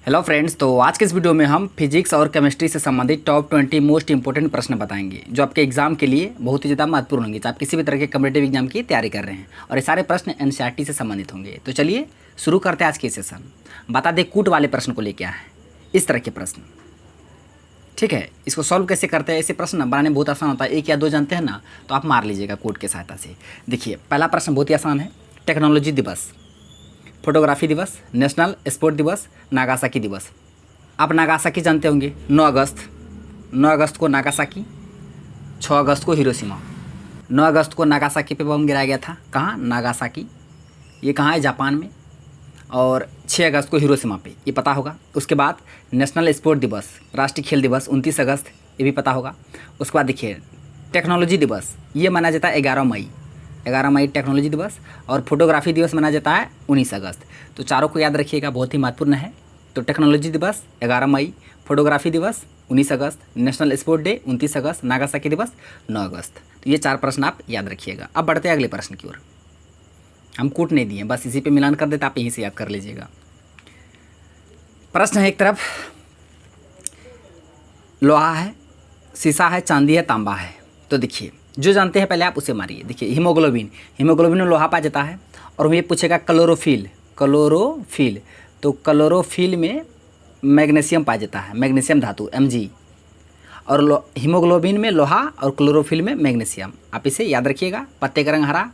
Hello friends, तो आज के इस वीडियो में हम फिजिक्स और केमिस्ट्री से संबंधित टॉप 20 मोस्ट इंपॉर्टेंट प्रश्न बताएंगे जो आपके एग्जाम के लिए बहुत ही ज़्यादा महत्वपूर्ण होंगे, चाहे आप किसी भी तरह के कम्पिटिटिव एग्जाम की तैयारी कर रहे हैं। और ये सारे प्रश्न एनसीईआरटी से संबंधित होंगे। तो चलिए शुरू करते हैं आज के सेशन। बता दें कूट वाले प्रश्न को लेकर है इस तरह के प्रश्न, ठीक है। इसको सॉल्व कैसे करते हैं? ऐसे प्रश्न बनाने बहुत आसान होता है। एक या दो जानते हैं ना, तो आप मार लीजिएगा कोड की सहायता से। देखिए पहला प्रश्न बहुत ही आसान है। टेक्नोलॉजी दिवस, फोटोग्राफी दिवस, नेशनल स्पोर्ट दिवस, नागासाकी दिवस। आप नागासाकी जानते होंगे, 9 अगस्त को नागासाकी, 6 अगस्त को हिरोशिमा। 9 अगस्त को नागासाकी पे बम गिराया गया था। कहाँ? नागासाकी। ये कहाँ है? जापान में। और 6 अगस्त को हिरोशिमा पे, ये पता होगा। उसके बाद नेशनल स्पोर्ट दिवस, राष्ट्रीय खेल दिवस 29 अगस्त, ये भी पता होगा। उसके बाद देखिए टेक्नोलॉजी दिवस, ये मनाया जाता है 11 मई टेक्नोलॉजी दिवस। और फोटोग्राफी दिवस मनाया जाता है 19 अगस्त। तो चारों को याद रखिएगा, बहुत ही महत्वपूर्ण है। तो टेक्नोलॉजी दिवस 11 मई, फोटोग्राफी दिवस 19 अगस्त, नेशनल स्पोर्ट डे 29 अगस्त, नागासाकी दिवस 9 अगस्त। तो ये 4 प्रश्न आप याद रखिएगा। अब बढ़ते हैं अगले प्रश्न की ओर। हम कूट नहीं दिए, बस इसी पे मिलान कर देते, आप यहीं से याद कर लीजिएगा। प्रश्न है, एक तरफ लोहा है, शीशा है, चांदी है, तांबा है। तो देखिए जो जानते हैं पहले आप उसे मारिए। देखिए हीमोग्लोबिन में लोहा पाया जाता है। और ये पूछेगा क्लोरोफिल, तो क्लोरोफिल में मैग्नीशियम पाया जाता है, मैग्नीशियम धातु Mg। और हीमोग्लोबिन में लोहा और क्लोरोफिल में मैग्नीशियम। आप इसे याद रखिएगा। पत्ते का रंग हरा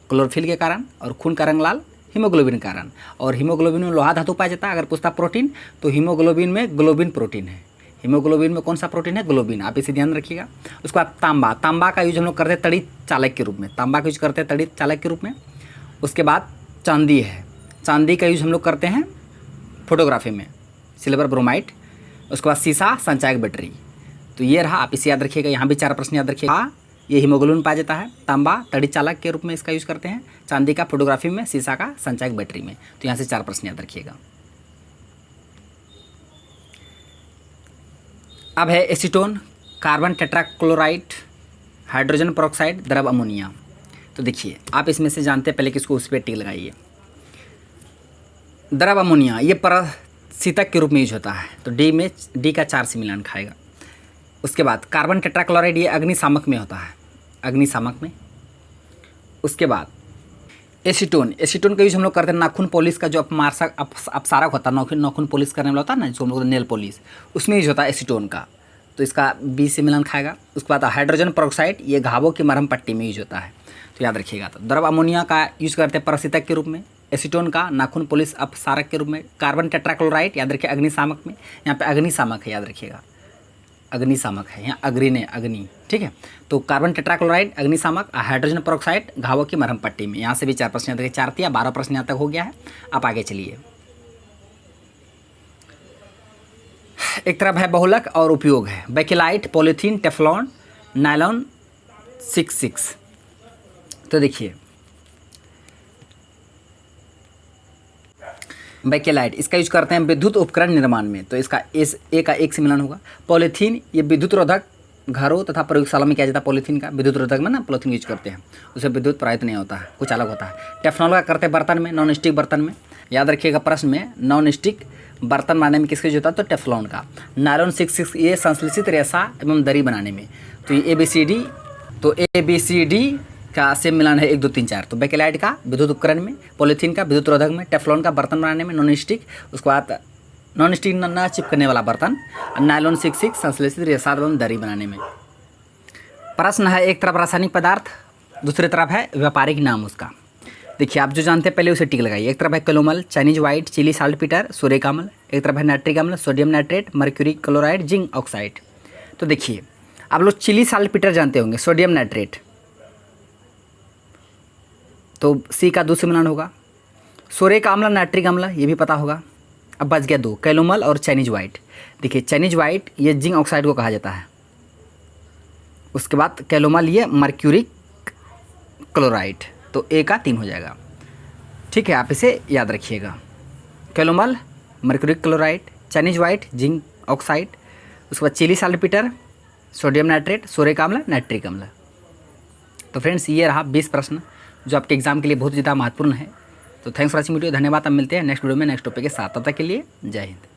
क्लोरोफिल के कारण, और खून का रंग लाल हीमोग्लोबिन के कारण। और हीमोग्लोबिन में लोहा धातु पाया जाता है। अगर पूछता प्रोटीन, तो हीमोग्लोबिन में ग्लोबिन प्रोटीन है। हीमोग्लोबिन में कौन सा प्रोटीन है? ग्लोबिन। आप इसे ध्यान रखिएगा। उसके बाद तांबा का यूज हम लोग करते हैं तड़ित चालक के रूप में, तांबा का यूज करते हैं तड़ित चालक के रूप में। उसके बाद चांदी है, चांदी का यूज हम लोग करते हैं फोटोग्राफी में, सिल्वर ब्रोमाइड। उसके बाद शीशा, संचायक बैटरी। तो ये रहा, आप इसे याद रखिएगा। यहाँ भी 4 प्रश्न याद रखिएगा। ये हीमोग्लोबिन पाया जाता है, तांबा तड़ित चालक के रूप में इसका यूज करते हैं, चांदी का फोटोग्राफी में, शीशा का संचायक बैटरी में। तो यहाँ से 4 प्रश्न याद रखिएगा। अब है acetone, carbon tetrachloride, hydrogen peroxide, द्रव अमोनिया। तो देखिए आप इसमें से जानते हैं, पहले किसको उस पर टिक लगाइए। द्रव अमोनिया ये परशीतक के रूप में यूज होता है, तो डी का 4 से मिलान खाएगा। उसके बाद कार्बन टेट्राक्लोराइड ये अग्निशामक में होता है, अग्निशामक में। उसके बाद एसीटोन का यूज हम लोग करते हैं नाखून पॉलिश का, जो अपसारक होता है, नाखून पॉलिश करने वाला होता है ना, जो हम लोग नेल पॉलिश, उसमें यूज होता है एसीटोन का। तो इसका बी से मिलान खाएगा। उसके बाद हाइड्रोजन पेरोक्साइड ये घावों की मरहम पट्टी में यूज होता है, तो याद रखिएगा। तो द्रव अमोनिया का यूज करते हैं परशीतक के रूप में, एसीटोन का नाखून पॉलिश अपसारक के रूप में, कार्बन टेट्राक्लोराइड याद रखिए अग्निशामक में। यहाँ पे अग्निशामक है, याद रखिएगा अग्निशामक है, यहाँ अग्नि, ठीक है। तो कार्बन टेट्राक्लोराइड अग्निशामक, हाइड्रोजन पेरोक्साइड घावों की मरहम पट्टी में। यहाँ से भी 4 प्रश्न याद रखिए। 4 या 12 प्रश्न यहाँ तक हो गया है। आप आगे चलिए। एक तरफ है बहुलक और उपयोग है, बेकेलाइट, पॉलीथीन, टेफ्लॉन, नायलॉन 66। तो देखिए बेकेलाइट इसका यूज करते हैं विद्युत उपकरण निर्माण में, तो इसका ए का 1 से मिलान होगा। पॉलीथीन ये विद्युत रोधक घरों तथा प्रयोगशाला में किया जाता है। पॉलीथीन का विद्युत रोधक में ना पॉलीथीन यूज करते हैं, उससे विद्युत प्रवाहित नहीं होता है, कुछ अलग होता है। टेफ्लॉन का करते हैं बर्तन में, नॉन स्टिक बर्तन में। याद रखिएगा प्रश्न में नॉन स्टिक बर्तन बनाने में किसका यूज होता है? तो टेफ्लॉन का। नायलॉन 66 ये संश्लेषित रेशा एवं दरी बनाने में। तो ये ABCD का सेम मिलान है 1 2 3 4। तो बेकेलाइट का विद्युत उपकरण में, पॉलीथीन का विद्युत रोधक में, टेफ्लॉन का बर्तन बनाने में, नॉन स्टिक, उसके बाद नॉन स्टिक न चिपकने वाला बर्तन, नायलॉन 66 संश्लेषित रेशा एवं दरी बनाने में। प्रश्न है, एक तरफ रासायनिक पदार्थ, दूसरी तरफ है व्यापारिक नाम उसका। देखिए आप जो जानते हैं पहले उसे टिक लगाइए। एक तरफ है क्लोमल, चाइनीज व्हाइट, चिली साल्टपीटर, सूर्यक अम्ल। एक तरफ है नाइट्रिक अम्ल, sodium nitrate, mercury chloride, zinc oxide. तो देखिए आप लोग चिली साल्टपीटर जानते होंगे, सोडियम नाइट्रेट, तो सी का 2 से मिलान होगा। सूर्यक अम्ल, नाइट्रिक अम्ल ये भी पता होगा। अब बच गया 2, कैलोमल और चाइनीज व्हाइट। देखिए चाइनीज व्हाइट ये जिंक ऑक्साइड को कहा जाता है। उसके बाद कैलोमल ये मर्क्यूरिक क्लोराइड, तो ए का 3 हो जाएगा, ठीक है। आप इसे याद रखिएगा। Calomel mercuric chloride, Chinese white zinc oxide, उसके बाद चिली साल्टपीटर, सोडियम नाइट्रेट, सूर्यक अम्ल, नाइट्रिक अम्ल। तो फ्रेंड्स ये रहा 20 प्रश्न जो आपके एग्जाम के लिए बहुत ज़्यादा महत्वपूर्ण है। तो थैंक्स फॉर वॉचिंग वीडियो, धन्यवाद। अब मिलते हैं नेक्स्ट वीडियो में नेक्स्ट टॉपिक के साथ। तब तक के लिए जय हिंद।